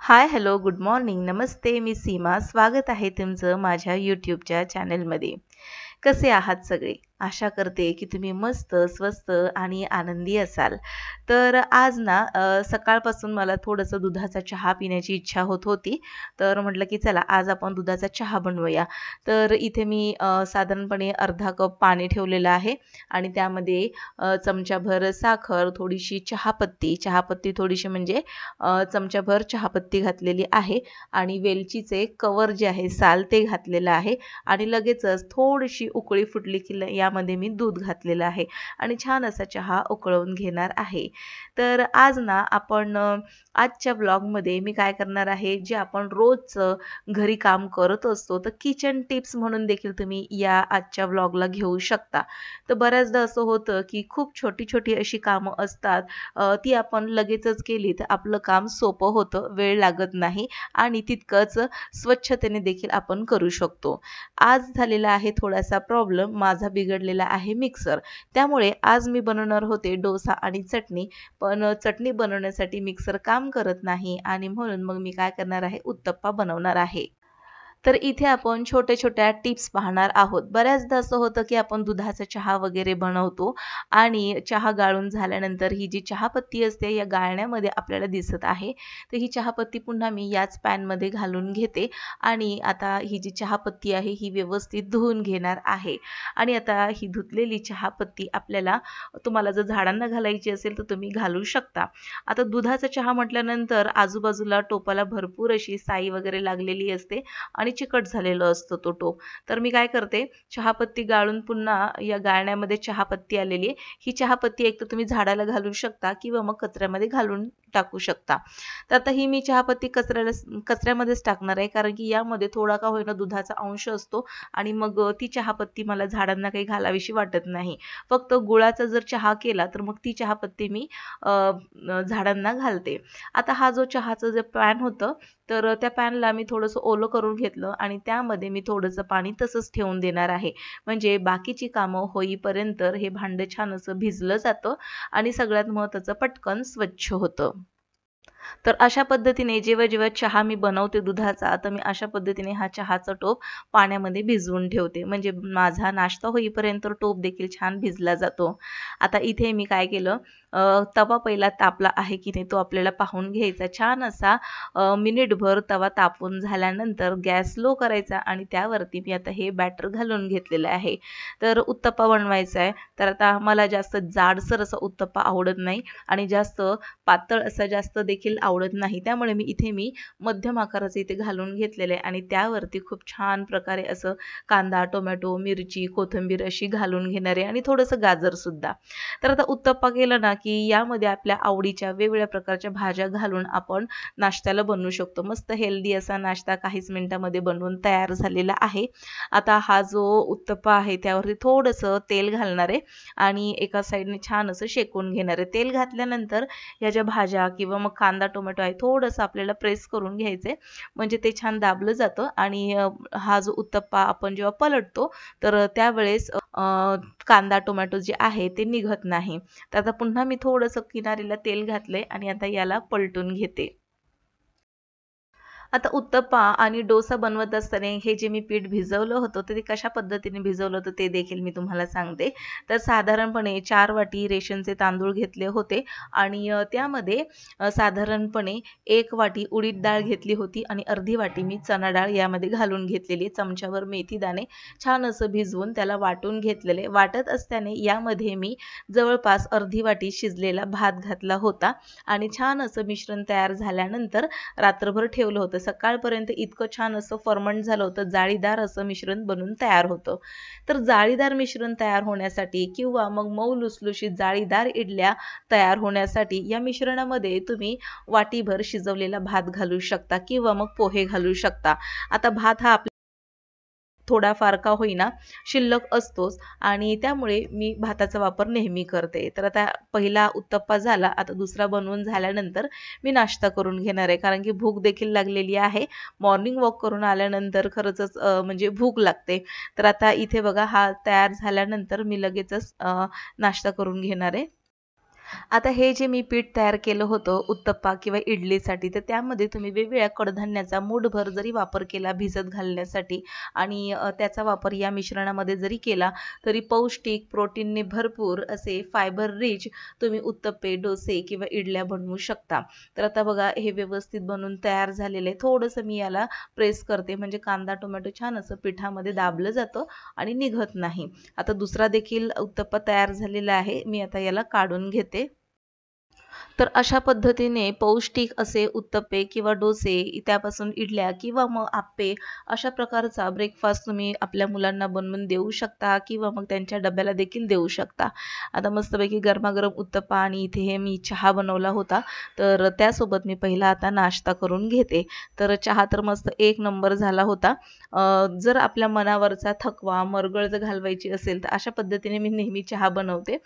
हाय, hello, good morning, नमस्ते. मी सीमा. स्वागत आहे तुमचं माझ्या YouTubeच्या चॅनलमध्ये. कसे आहात सगळे? आशा करते की तुम्ही मस्त, स्वस्त आणि आनंदी असाल. तर आज ना सकाळपासून मला थोडंसं दुधाचा चहा पिण्याची इच्छा होत होती. तर म्हटलं की चला आज आपण दुधाचा चहा बनवूया. तर इथे मी साधारणपणे अर्धा कप पाणी ठेवलेलं आहे आणि त्यामध्ये चमचाभर साखर, थोडीशी चहापत्ती, चहापत्ती थोडीशी म्हणजे चमचाभर चहापत्ती घातलेली आहे आणि वेलचीचे कवर जे आहे साल ते घातलेलं आहे आणि लगेचच थोडीशी उकळी फुटली की यामध्ये मी दूध घातलेलं आहे आणि छान असा चहा उकळवून घेणार आहे. तर आज ना आपण आजच्या ब्लॉगमध्ये मी काय करणार आहे, जे आपण रोजचं घरी काम करत असतो तर किचन टिप्स म्हणून देखील तुम्ही या आजच्या ब्लॉगला घेऊ शकता. तर बऱ्याचदा असं होतं की खूप छोटी छोटी अशी कामं असतात, ती आपण लगेचच केली तर आपलं काम सोपं होतं, वेळ लागत नाही आणि तितकंच स्वच्छतेने देखील आपण करू शकतो. आज झालेला आहे थोडासा प्रॉब्लेम, माझा बिघडलेला आहे मिक्सर. त्यामुळे आज मी बनवणार होते डोसा आणि चटणी, पण चटणी बनवण्यासाठी मिक्सर काम करत नाही आणि म्हणून मग मी काय करणार आहे, उत्तप्पा बनवणार आहे. तर इथे आपण छोट्या-छोट्या टिप्स पाहणार आहोत. बऱ्याचदा असं होतं, की आपण दुधाचा चहा वगैरे बनवतो आणि चहा गाळून झाल्यानंतर ही जी चहापत्ती असते या गाळण्यामध्ये आपल्याला दिसत आहे. तर ही चहापत्ती पुन्हा मी याच पॅनमध्ये घालून घेते आणि आता ही जी चहापत्ती आहे ही व्यवस्थित धुवून घेणार आहे. आणि आता ही धुतलेली चहापत्ती आपल्याला तुम्हाला जर झाडांना घालायची असेल तर तुम्ही घालू शकता. आता दुधाचा चहा म्हटल्यानंतर आजूबाजूला टोपाला भरपूर अशी साई वगैरे लागलेली असते आणि चिकट झालेलं असतं तो टोप. तर मी काय करते, चहापत्ती गाळून पुन्हा या गाळण्यामध्ये चहापत्ती आलेली आहे. ही चहापत्ती एकतर तुम्ही झाडाला घालू शकता किंवा मग कचऱ्यामध्ये घालून टाकू शकता. तर आता ही मी चहापत्ती कचऱ्यामध्येच टाकणार आहे, कारण की यामध्ये थोडा का होईना दुधाचा अंश असतो आणि मग ती चहापत्ती मला झाडांना काही घालावीशी वाटत नाही. फक्त गुळाचा जर चहा केला तर मग ती चहापत्ती मी झाडांना घालते. आता हा जो चहाचं जे पॅन होतं, तर त्या पॅनला मी थोडंसं ओलं करून घेतलं आणि त्यामध्ये मी थोडंसं पाणी तसंच ठेवून देणार आहे. म्हणजे बाकीची कामं होईपर्यंत हे भांडं छान असं भिजलं जातं आणि सगळ्यात महत्त्वाचं पटकन स्वच्छ होतं. तर अशा पद्धतीने जेव्हा चहा मी बनवते दुधाचा, तर मी अशा पद्धतीने हा चहाचा टोप पाण्यामध्ये भिजवून ठेवते. म्हणजे माझा नाश्ता होईपर्यंत टोप देखील छान भिजला जातो. आता इथे मी काय केलं, तवा पहिला तापला आहे की नाही तो आपल्याला पाहून घ्यायचा. छान असा मिनिटभर तवा तापून झाल्यानंतर गॅस लो करायचा आणि त्यावरती मी आता हे बॅटर घालून घेतलेलं आहे. तर उत्तप्पा बनवायचा आहे. तर आता मला जास्त जाडसर असा उत्तप्पा आवडत नाही आणि जास्त पातळ असं जास्त देखील आवडत नाही. त्यामुळे मी मध्यम आकाराचे इथे घालून घेतलेले आहे आणि त्यावरती खूप छान प्रकारे असं कांदा, टोमॅटो, मिरची, कोथिंबीर अशी घालून घेणार आहे आणि थोडंसं गाजर सुद्धा. तर आता उत्तप्पा केला ना, की यामध्ये आपल्या आवडीच्या वेगवेगळ्या प्रकारच्या भाज्या घालून आपण नाश्त्याला बनवू शकतो. मस्त हेल्दी असा नाश्ता काहीच मिनिटामध्ये बनवून तयार झालेला आहे. आता हा जो उत्तप्पा आहे त्यावरती थोडंसं तेल घालणार आहे आणि एका साईडने छान असं शेकून घेणार आहे. तेल घातल्यानंतर ह्या ज्या भाज्या किंवा मग कांदा, टोमॅटो आहे थोडंसं आपल्याला प्रेस करून घ्यायचं म्हणजे ते छान दाबलं जातं आणि हा जो उत्तप्पा आपण जेव्हा पलटतो तर त्यावेळेस कांदा, टोमॅटो जे आहे ते निघत नाही. तर आता पुन्हा मी थोडंसं किनारीला तेल घातलंय आणि आता याला पलटून घेते. आता उत्तप्पा आणि डोसा बनवत असताना हे जे मी पीठ भिजवलं होतं तर ते कशा पद्धतीने भिजवलं होतं ते देखील मी तुम्हाला सांगते. तर साधारणपणे 4 वाटी रेशनचे तांदूळ घेतले होते आणि त्यामध्ये साधारणपणे 1 वाटी उडीद डाळ घेतली होती आणि अर्धी वाटी मी चणा डाळ यामध्ये घालून घेतलेली. चमच्याभर मेथी दाणे छान असं भिजवून त्याला वाटून घेतलेले. वाटत असताना यामध्ये मी जवळपास अर्धी वाटी शिजलेला भात घातला होता आणि छान असं मिश्रण तयार झाल्यानंतर रात्रभर ठेवलं होतं. सकाळपर्यंत इतकं छान असं फर्मंट झालं होतं, जाळीदार असं मिश्रण बनून तयार होतं. तर जाळीदार मिश्रण तयार होण्यासाठी किंवा मग मऊ लुसलुशीत जाळीदार इडल्या तयार होण्यासाठी या मिश्रणामध्ये तुम्ही वाटीभर शिजवलेला भात घालू शकता किंवा मग पोहे घालू शकता. आता भात हा थोडाफार का होईना शिल्लक असतोच आणि त्यामुळे मी भाताचा वापर नेहमी करते. तर आता पहिला उत्तप्पा झाला, आता दुसरा बनवून झाल्यानंतर मी नाश्ता करून घेणार आहे. कारण की भूक देखील लागलेली आहे. मॉर्निंग वॉक करून आल्यानंतर खरंच म्हणजे भूक लागते. तर आता इथे बघा हा तयार झाल्यानंतर मी लगेचच नाश्ता करून घेणार आहे. आता हे जे मी पीठ तयार केलं होतं उत्तप्पा किंवा इडलीसाठी, तर त्यामध्ये तुम्ही वेगवेगळ्या कडधान्याचा मूठभर जरी वापर केला भिजत घालण्यासाठी आणि त्याचा वापर या मिश्रणामध्ये जरी केला, तरी पौष्टिक, प्रोटीनने भरपूर असे फायबर रिच तुम्ही उत्तप्पे, डोसे किंवा इडल्या बनवू शकता. तर आता बघा हे व्यवस्थित बनवून तयार झालेलं आहे. थोडंसं मी याला प्रेस करते म्हणजे कांदा, टोमॅटो छान असं पिठामध्ये दाबलं जातं आणि निघत नाही. आता दुसरा देखील उत्तप्पा तयार झालेला आहे. मी आता याला काढून घेते. तर अशा पद्धतीने पौष्टिक असे उत्तप्पे किंवा डोसे, त्यापासून इडल्या किंवा मग आप्पे अशा प्रकारचा ब्रेकफास्ट तुम्ही आपल्या मुलांना बनवून देऊ शकता किंवा मग त्यांच्या डब्याला देखील देऊ शकता. आता मस्तपैकी गरमागरम उत्तप्पा आणि इथे हे मी चहा बनवला होता. तर त्यासोबत मी पहिला आता नाश्ता करून घेते. तर चहा तर मस्त एक नंबर झाला होता. जर आपल्या मनावरचा थकवा, मरगळ जर घालवायची असेल तर अशा पद्धतीने मी नेहमी चहा बनवते.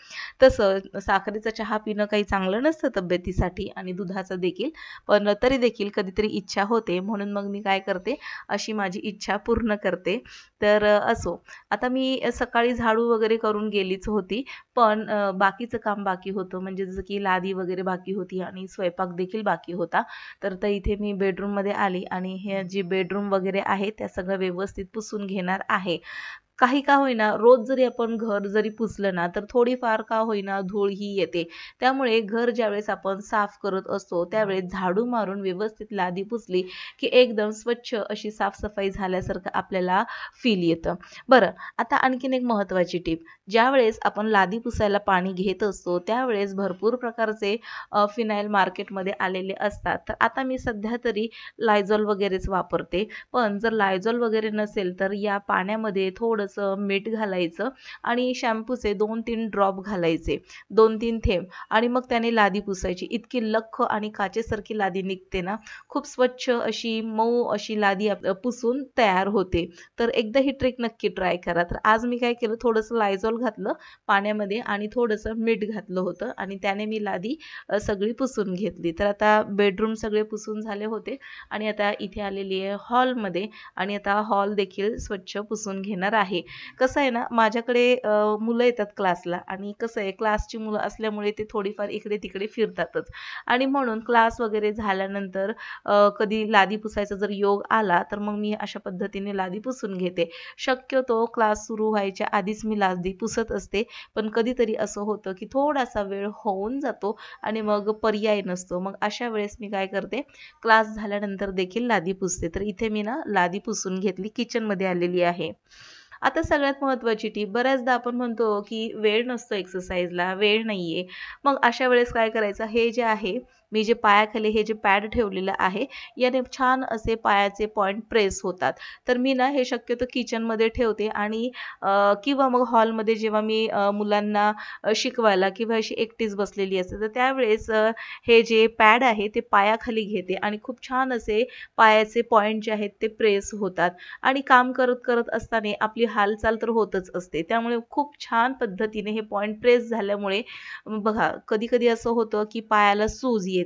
तसं साखरेचा चहा पिणं काही चांगलं नसतं तब्येतीसाठी आणि दुधाचा देखील, पण तरी देखील कधीतरी इच्छा होते म्हणून मग मी काय करते, अशी माझी इच्छा पूर्ण करते. तर असो, आता मी सकाळी झाडू वगैरे करून गेलीच होती, पण बाकीचं काम बाकी होतं म्हणजे जसं की लादी वगैरे बाकी होती आणि स्वयंपाक देखील बाकी होता. तर इथे मी बेडरूममध्ये आली आणि हे जे बेडरूम वगैरे आहे त्या सगळं व्यवस्थित पुसून घेणार आहे. काही का होईना रोज जरी आपण घर जरी पुसलं ना तर थोडीफार का होईना धूळ ही येते. त्यामुळे घर ज्यावेळेस आपण साफ करत असतो त्यावेळेस झाडू मारून व्यवस्थित लादी पुसली की एकदम स्वच्छ अशी साफसफाई झाल्यासारखं आपल्याला फील येतं. बरं, आता आणखीन एक महत्त्वाची टिप. ज्यावेळेस आपण लादी पुसायला पाणी घेत असतो त्यावेळेस भरपूर प्रकारचे फिनाईल मार्केटमध्ये आलेले असतात. तर आता मी सध्या तरी लायझॉल वगैरेच वापरते. पण जर लायझॉल वगैरे नसेल तर या पाण्यामध्ये थोडंसं मीठ घालायचं आणि शॅम्पूचे 2-3 ड्रॉप घालायचे, 2-3 थेंब, आणि मग त्याने लादी पुसायची. इतकी लख्ख आणि काचेसारखी लादी निघते ना, खूप स्वच्छ अशी मऊ अशी लादी पुसून तयार होते. तर एकदा ही ट्रिक नक्की ट्राय करा. तर आज मी काय केलं, थोडंसं लायझॉल घातलं पाण्यामध्ये आणि थोडंसं मीठ घातलं होतं आणि त्याने मी लादी सगळी पुसून घेतली. तर आता बेडरूम सगळे पुसून झाले होते आणि आता इथे आलेली आहे हॉलमध्ये आणि आता हॉल देखील स्वच्छ पुसून घेणार आहे. कसं आहे ना, माझ्याकडे मुलं येतात क्लासला आणि कसं आहे क्लासची मुलं असल्यामुळे ते थोडीफार इकडे-तिकडे फिरतातच आणि म्हणून क्लास वगैरे झाल्यानंतर कधी लादी पुसायचा जर योग आला, तर मग मी अशा पद्धतीने लादी पुसून घेते. शक्यतो क्लास सुरू व्हायच्या आधीच मी लादी पुसत असते, पण कधीतरी असं होतं की थोडासा वेळ होऊन जातो आणि मग पर्याय नसतो. मग अशा वेळेस मी काय करते, क्लास झाल्यानंतर देखील लादी पुसते. तर इथे मी ना लादी पुसून घेतली, किचनमध्ये आलेली आहे. आता सगळ्यात महत्त्वाची टीप, बऱ्याचदा आपण म्हणतो की वेळ नसतो एक्सरसाइजला, वेळ नाहीये. मग अशा वेळेस काय करायचं, हे जे आहे मी जे पायाखाली हे जे पॅड ठेवलेलं आहे, याने छान असे पायाचे पॉइंट प्रेस होतात. तर मी ना हे शक्यतो किचनमध्ये ठेवते आणि किंवा मग हॉलमध्ये जेव्हा मी मुलांना शिकवायला किंवा अशी एकटीच बसलेली असते, तर त्यावेळेस हे जे पॅड आहे ते पायाखाली घेते आणि खूप छान असे पायाचे पॉइंट जे आहेत ते प्रेस होतात आणि काम करत करत असताना आपली हालचाल तर होतच असते. त्यामुळे खूप छान पद्धतीने हे पॉइंट प्रेस झाल्यामुळे बघा कधी-कधी असं होतं की पायाला सूज येते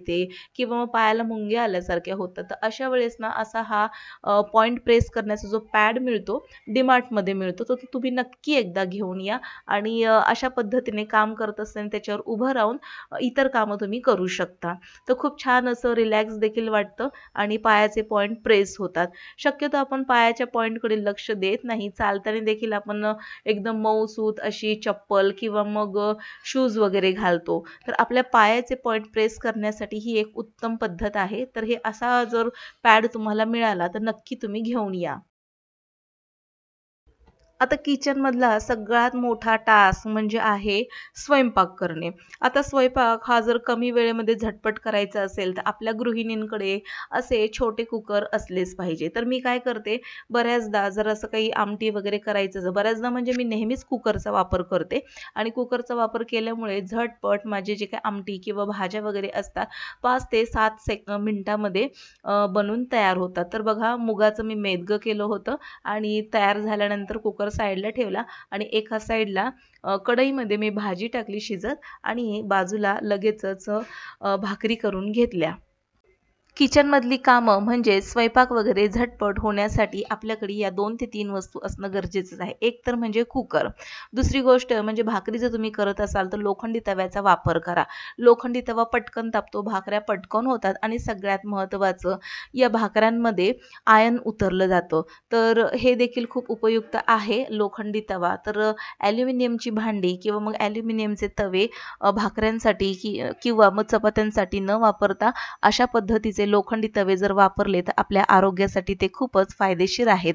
किंवा मग पायाला मुंग्या आल्यासारख्या होतात. तर अशा वेळेस ना असा हा पॉइंट प्रेस करण्याचा जो पॅड मिळतो, DMartमध्ये मिळतो, तर तो तुम्ही नक्की एकदा घेऊन या आणि अशा पद्धतीने काम करत असताना त्याच्यावर उभं राहून इतर कामं तुम्ही करू शकता. तर खूप छान असं रिलॅक्स देखील वाटतं आणि पायाचे पॉइंट प्रेस होतात. शक्यतो आपण पायाच्या पॉइंटकडे लक्ष देत नाही. चालताना देखील आपण एकदम मऊसूत अशी चप्पल किंवा मग शूज वगैरे घालतो. तर आपल्या पायाचे पॉइंट प्रेस करण्यासाठी ही एक उत्तम पद्धत आहे. तर हे असा जर पॅड तुम्हाला मिळाला तर नक्की तुम्ही घेऊन या. आता किचनमधला सगळ्यात मोठा टास्क म्हणजे आहे स्वयंपाक करणे. आता स्वयंपाक हा जर कमी वेळेमध्ये झटपट करायचा असेल, तर आपल्या गृहिणींकडे असे छोटे कुकर असलेच पाहिजे. तर मी काय करते, बऱ्याचदा जर असं काही आमटी वगैरे करायचं असेल, बऱ्याचदा म्हणजे मी नेहमीच कुकरचा वापर करते आणि कुकरचा वापर केल्यामुळे झटपट माझे जे काही आमटी किंवा भाज्या वगैरे असतात, 5 ते 7 मिनिटामध्ये बनून तयार होतात. तर बघा मुगाचं मी मेदगं केलं होतं आणि तयार झाल्यानंतर कुकर साईडला ठेवला आणि एका साईडला कढईमध्ये मी भाजी टाकली शिजत आणि बाजूला लगेचच भाकरी करून घेतल्या. किचनमधली कामं म्हणजे स्वयंपाक वगैरे झटपट होण्यासाठी आपल्याकडे या 2 ते 3 वस्तू असणं गरजेचंच आहे. एक तर म्हणजे कुकर. दुसरी गोष्ट म्हणजे भाकरी जर तुम्ही करत असाल तर लोखंडी तव्याचा वापर करा. लोखंडी तवा पटकन तापतो, भाकऱ्या पटकन होतात आणि सगळ्यात महत्त्वाचं या भाकऱ्यांमध्ये आयर्न उतरलं जातं. तर हे देखील खूप उपयुक्त आहे लोखंडी तवा. तर ॲल्युमिनियमची भांडी किंवा मग ॲल्युमिनियमचे तवे भाकऱ्यांसाठी किंवा मग चपात्यांसाठी न वापरता अशा पद्धतीचे लोखंडी तवे जर वापरले तर आपल्या आरोग्यासाठी ते खूपच फायदेशीर आहेत.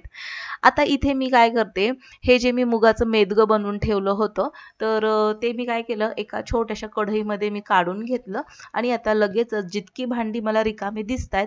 आता इथे मी काय करते, हे जे मी मुगाचं मेदगं बनवून ठेवलं होतं, तर ते मी काय केलं एका छोट्याशा कढईमध्ये मी काढून घेतलं आणि आता लगेचच जितकी भांडी मला रिकामी दिसतायत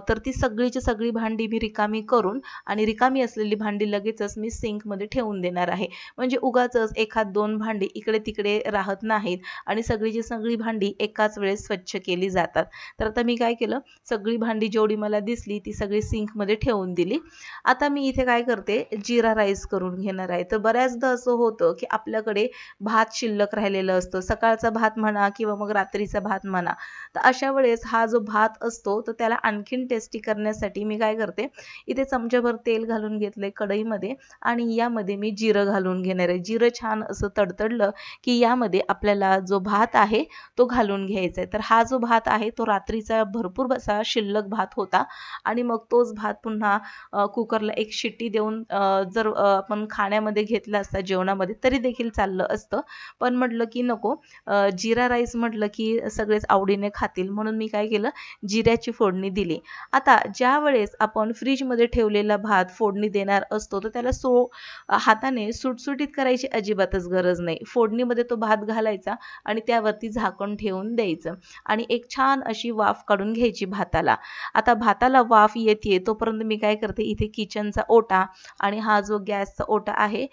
तर ती सगळीची सगळी भांडी मी रिकामी करून आणि रिकामी असलेली भांडी लगेचच मी सिंकमध्ये ठेवून देणार आहे. म्हणजे उगाचच एखाद दोन भांडी इकडे-तिकडे राहत नाहीत आणि सगळीची सगळी भांडी एकाच वेळेस स्वच्छ केली जातात. तर आता मी काय केलं, सगळी भांडी जेवढी मला दिसली ती सगळी सिंकमध्ये ठेवून दिली. आता मी इथे काय करते, जीरा राईस करून घेणार आहे. तर बऱ्याचदा असं होतं की आपल्याकडे भात शिल्लक राहिलेलं असतं, सकाळचा भात म्हणा किंवा मग रात्रीचा भात म्हणा. तर अशा वेळेस हा जो भात असतो तर त्याला आणखीन टेस्टी करण्यासाठी मी काय करते, इथे चमच्याभर तेल घालून घेतलंय कढईमध्ये आणि यामध्ये मी जिरं घालून घेणार आहे. जिरं छान असं तडतडलं की यामध्ये आपल्याला जो भात आहे तो घालून घ्यायचा आहे. तर हा जो भात आहे तो रात्रीचा भरपूर असा शिल्लक भात होता आणि मग तोच भात पुन्हा कुकरला एक शिट्टी देऊन जर आपण खाण्यामध्ये घेतला असता जेवणामध्ये तरी देखील चाललं असतं. पण म्हटलं की नको, जिरा राईस म्हटलं की सगळेच आवडीने खातील म्हणून मी काय केलं, जिऱ्याची फोडणी दिली. आता ज्या वेळेस आपण फ्रीजमध्ये ठेवलेला भात फोडणी देणार असतो तर त्याला हाताने सुटसुटीत करायची अजिबातच गरज नाही. फोडणीमध्ये तो भात घालायचा आणि त्यावरती झाकण ठेवून द्यायचं आणि एक छान अशी वाफ काढून घ्यायची भाताला. आता भाताला वाफ येते तोपर्यंत मी काय करते, इथे किचनचा ओटा आणि हा जो गॅसचा ओटा आहे,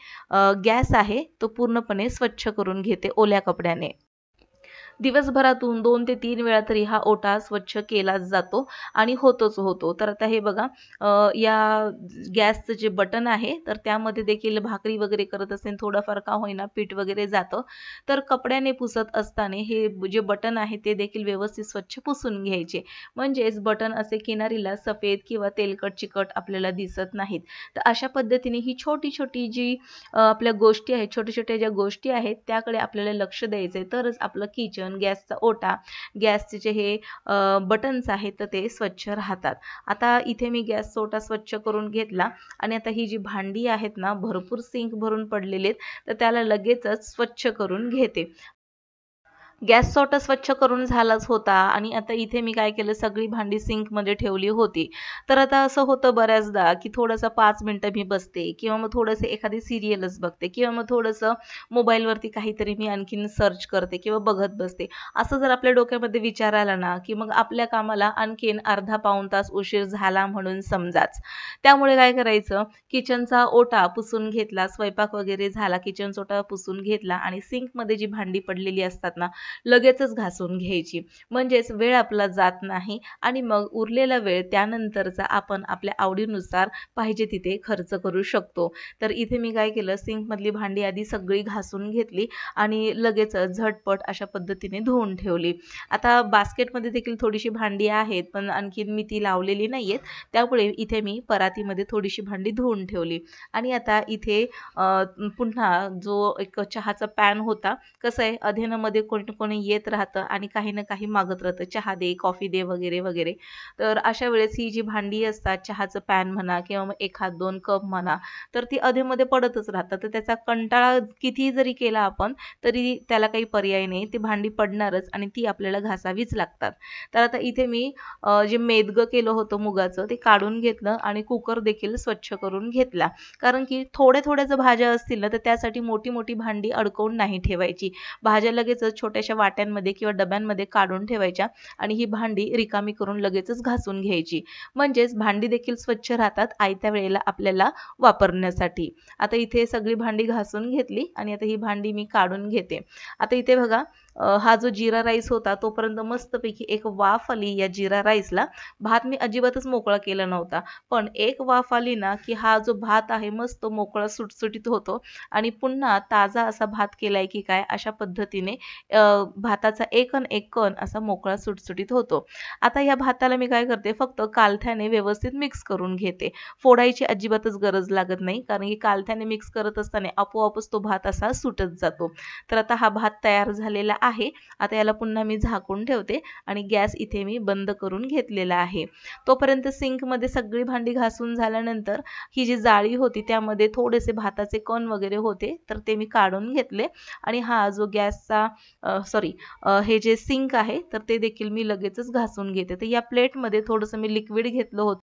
गॅस आहे तो पूर्णपणे स्वच्छ करून घेते ओल्या कपड्याने. दिवसभरातून 2 ते 3 वेळा तरी हा ओटा स्वच्छ केलाच जातो आणि होतोच होतो. तर आता हे बघा, या गॅसचं जे बटन आहे तर त्यामध्ये देखील भाकरी वगैरे करत असेल थोडंफार का होईना पीठ वगैरे जातं. तर कपड्याने पुसत असताना हे जे बटन आहे ते देखील व्यवस्थित स्वच्छ पुसून घ्यायचे. म्हणजेच बटन असे किनारीला सफेद किंवा तेलकट चिकट आपल्याला दिसत नाहीत. तर अशा पद्धतीने ही छोटी-छोटी जी आपल्या गोष्टी आहेत, छोट्या-छोट्या ज्या गोष्टी आहेत त्याकडे आपल्याला लक्ष द्यायचंय तरच आपलं किचन, गॅसचा ओटा, गॅसचे जे हे बटन्स आहेत तर ते स्वच्छ राहतात. आता इथे मी गॅसचा ओटा स्वच्छ करून घेतला आणि आता ही जी भांडी आहेत ना भरपूर सिंक भरून पडलेली आहेत तर त्याला लगेचच स्वच्छ करून घेते. गॅसचा ओटा स्वच्छ करून झालाच होता आणि आता इथे मी काय केलं, सगळी भांडी सिंकमध्ये ठेवली होती. तर आता असं होतं बऱ्याचदा की थोडंसं 5 मिनिटं मी बसते किंवा मग थोडंसं एखादी सीरियलच बघते किंवा मग थोडंसं मोबाईलवरती काहीतरी मी आणखीन सर्च करते किंवा बघत बसते. असं जर आपल्या डोक्यामध्ये विचार आला ना की मग आपल्या कामाला आणखीन अर्धा पाऊण तास उशीर झाला म्हणून समजाच. त्यामुळे काय करायचं, किचनचा ओटा पुसून घेतला, स्वयंपाक वगैरे झाला, किचनचा ओटा पुसून घेतला आणि सिंकमध्ये जी भांडी पडलेली असतात ना लगेचच घासून घ्यायची. म्हणजेच वेळ आपला जात नाही आणि मग उरलेला वेळ त्यानंतरचा आपण आपल्या आवडीनुसार पाहिजे तिथे खर्च करू शकतो. तर इथे मी काय केलं, सिंकमधली भांडी आधी सगळी घासून घेतली आणि लगेचच झटपट अशा पद्धतीने धुवून ठेवली. आता बास्केटमध्ये देखील थोडीशी भांडी आहेत पण आणखीन मी ती लावलेली नाहीयेत. त्यामुळे इथे मी परातीमध्ये थोडीशी भांडी धुवून ठेवली आणि आता इथे पुन्हा जो एक चहाचा पॅन होता, कसं आहे अधेमध्ये कोणी येत राहतं आणि काही ना काही मागत राहतं, चहा दे, कॉफी दे वगैरे वगैरे. तर अशा वेळेस ही जी भांडी असतात, चहाचं पॅन म्हणा किंवा मग एखाद दोन कप म्हणा, तर ती अधेमध्ये पडतच राहतात. तर त्याचा कंटाळा कितीही जरी केला आपण तरी त्याला काही पर्याय नाही, ती भांडी पडणारच आणि ती आपल्याला घासावीच लागतात. तर आता इथे मी जे मेदगं केलं होतं मुगाचं ते काढून घेतलं आणि कुकर देखील स्वच्छ करून घेतला. कारण की थोड्या थोड्या जर भाज्या असतील ना तर त्यासाठी मोठी मोठी भांडी अडकवून नाही ठेवायची. भाज्या लगेचच छोट्याशा वाट्यांमध्ये किंवा डब्यांमध्ये काढून ठेवायच्या आणि ही भांडी रिकामी करून लगेचच घासून घ्यायची. म्हणजेच भांडी देखील स्वच्छ राहतात आयत्या वेळेला आपल्याला वापरण्यासाठी. आता इथे सगळी भांडी घासून घेतली आणि आता ही भांडी मी काढून घेते. आता इथे बघा, हा जो जिरा राईस होता तोपर्यंत मस्तपैकी एक वाफ आली या जिरा राईसला. भात मी अजिबातच मोकळा केला नव्हता. पण एक वाफ आली ना, की हा जो भात आहे मस्त मोकळा सुटसुटीत होतो आणि पुन्हा ताजा असा भात केलाय की काय अशा पद्धतीने भाताचा एक अन एक कण असा मोकळा सुटसुटीत होतो. आता या भाताला मी काय करते, फक्त कालथ्याने व्यवस्थित मिक्स करून घेते. फोडायची अजिबातच गरज लागत नाही, कारण की कालथ्याने मिक्स करत असताना आपोआपच तो भात असा सुटत जातो. तर आता हा भात तयार झालेला आहे. आता याला पुन्हा मी झाकून ठेवते आणि गॅस इथे मी बंद करून घेतलेला आहे. तोपर्यंत सिंकमध्ये सगळी भांडी घासून झाल्यानंतर ही जी जाळी होती त्यामध्ये थोडेसे भाताचे कण वगैरे होते, तर ते मी काढून घेतले आणि हा जो गॅसचा हे जे सिंक आहे तर ते देखील मी लगेचच घासून घेते. तर या प्लेटमध्ये थोडंसं मी लिक्विड घेतलं होतं.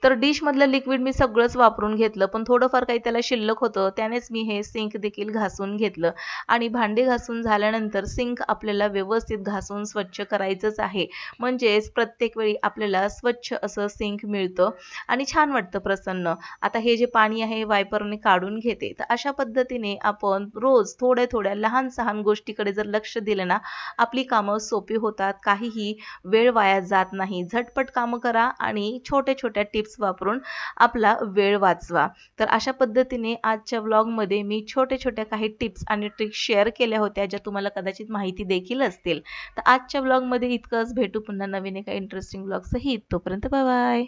तर डिशमधलं लिक्विड मी सगळंच वापरून घेतलं, पण थोडंफार काही त्याला शिल्लक होतं, त्यानेच मी हे सिंक देखील घासून घेतलं. आणि भांडी घासून झाल्यानंतर सिंक आपल्याला व्यवस्थित घासून स्वच्छ करायचंच आहे. म्हणजेच प्रत्येक वेळी आपल्याला स्वच्छ असं सिंक मिळतं आणि छान वाटतं, प्रसन्न. आता हे जे पाणी आहे हे वायपरने काढून घेते. तर अशा पद्धतीने आपण रोज थोड्या-थोड्या, लहान-सहान गोष्टीकडे जर लक्ष दिलं ना, आपली कामं सोपी होतात. काहीही वेळ वाया जात नाही. झटपट कामं करा आणि छोट्या-छोट्या टिप्स वापरून आपला वेळ वाचवा. तर अशा पद्धतीने आजच्या व्लॉगमध्ये मी छोट्या-छोट्या काही टिप्स आणि ट्रिक्स शेअर केल्या होत्या, ज्या तुम्हाला कदाचित माहिती देखील असतील. तर आजच्या व्लॉगमध्ये इतकंच. भेटू पुन्हा नवीन एका इंटरेस्टिंग व्लॉग सहित. तोपर्यंत बाय बाय.